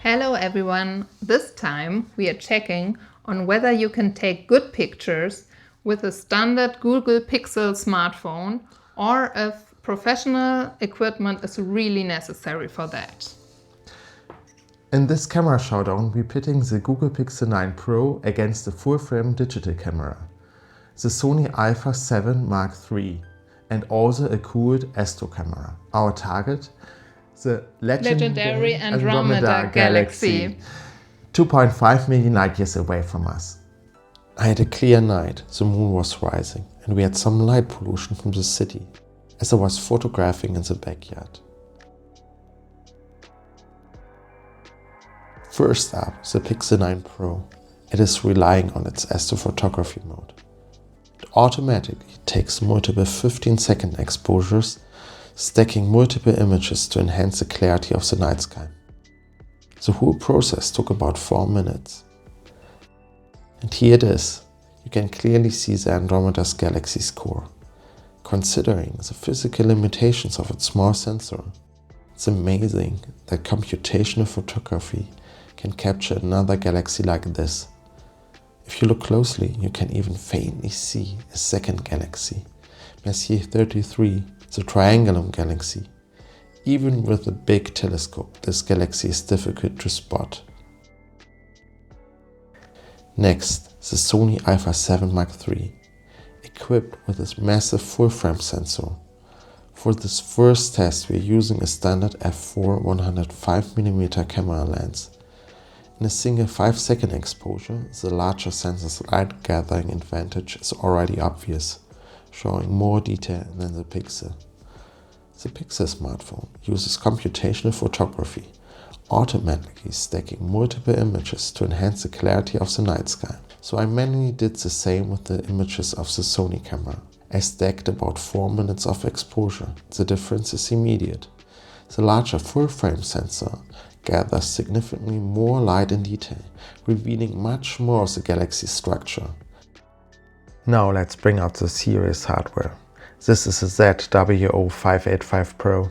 Hello everyone! This time we are checking on whether you can take good pictures with a standard Google Pixel smartphone or if professional equipment is really necessary for that. In this camera showdown, we're pitting the Google Pixel 9 Pro against the full-frame digital camera, the Sony Alpha 7 Mark III, and also a cooled Astro camera. Our target? The Legendary Andromeda Galaxy. 2.5 million light years away from us. I had a clear night, the moon was rising, and we had some light pollution from the city, as I was photographing in the backyard. First up, the Pixel 9 Pro. It is relying on its astrophotography mode. It automatically takes multiple 15-second exposures, stacking multiple images to enhance the clarity of the night sky. The whole process took about 4 minutes. And here it is. You can clearly see the Andromeda Galaxy's core. Considering the physical limitations of its small sensor, it's amazing that computational photography can capture another galaxy like this. If you look closely, you can even faintly see a second galaxy, Messier 33, the Triangulum Galaxy. Even with a big telescope, this galaxy is difficult to spot. Next, the Sony Alpha 7 Mark III, equipped with this massive full-frame sensor. For this first test, we're using a standard f4 105mm camera lens. In a single 5-second exposure, the larger sensor's light gathering advantage is already obvious, showing more detail than the Pixel. The Pixel smartphone uses computational photography, automatically stacking multiple images to enhance the clarity of the night sky. So I manually did the same with the images of the Sony camera. I stacked about 4 minutes of exposure. The difference is immediate. The larger full-frame sensor gathers significantly more light in detail, revealing much more of the galaxy's structure. Now let's bring out the serious hardware. This is a ZWO ASI585MC Pro.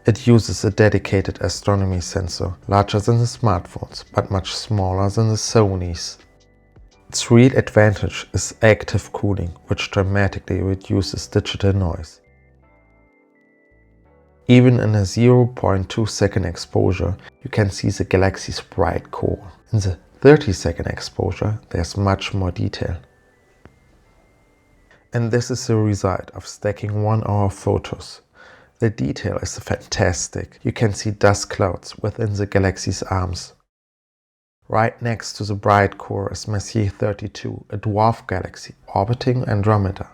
It uses a dedicated astronomy sensor, larger than the smartphones, but much smaller than the Sony's. Its real advantage is active cooling, which dramatically reduces digital noise. Even in a 0.2 second exposure, you can see the galaxy's bright core. In the 30-second exposure, there's much more detail. And this is the result of stacking 1 hour photos. The detail is fantastic. You can see dust clouds within the galaxy's arms. Right next to the bright core is Messier 32, a dwarf galaxy orbiting Andromeda.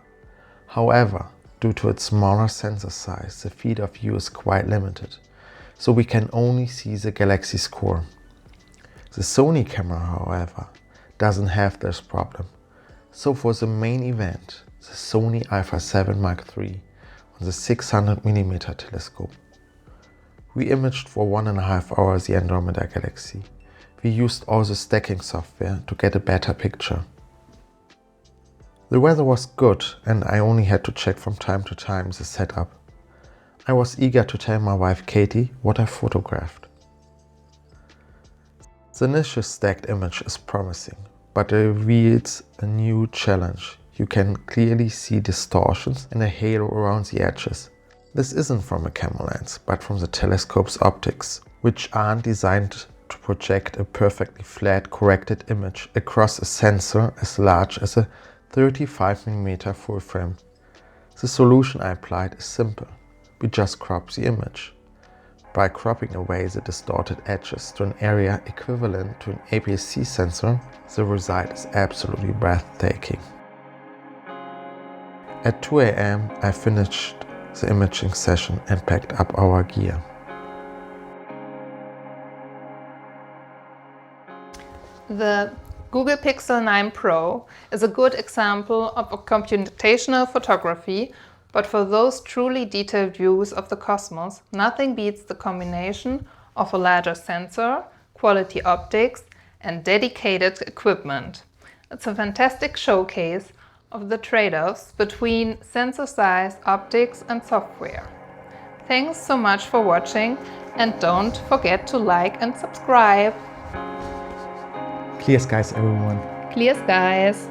However, due to its smaller sensor size, the field of view is quite limited, so we can only see the galaxy's core. The Sony camera, however, doesn't have this problem. So for the main event, the Sony Alpha 7 Mark III on the 600mm telescope, we imaged for 1.5 hours the Andromeda Galaxy. We used also stacking software to get a better picture. The weather was good and I only had to check from time to time the setup. I was eager to tell my wife Katie what I photographed. The initial stacked image is promising, but it reveals a new challenge. You can clearly see distortions and a halo around the edges. This isn't from a camera lens, but from the telescope's optics, which aren't designed to project a perfectly flat corrected image across a sensor as large as a 35mm full frame. The solution I applied is simple. We just crop the image. By cropping away the distorted edges to an area equivalent to an APS-C sensor, the result is absolutely breathtaking. At 2 AM, I finished the imaging session and packed up our gear. The Google Pixel 9 Pro is a good example of a computational photography, but for those truly detailed views of the cosmos, nothing beats the combination of a larger sensor, quality optics, and dedicated equipment. It's a fantastic showcase of the trade-offs between sensor size, optics, and software. Thanks so much for watching and don't forget to like and subscribe. Clear skies, everyone. Clear skies!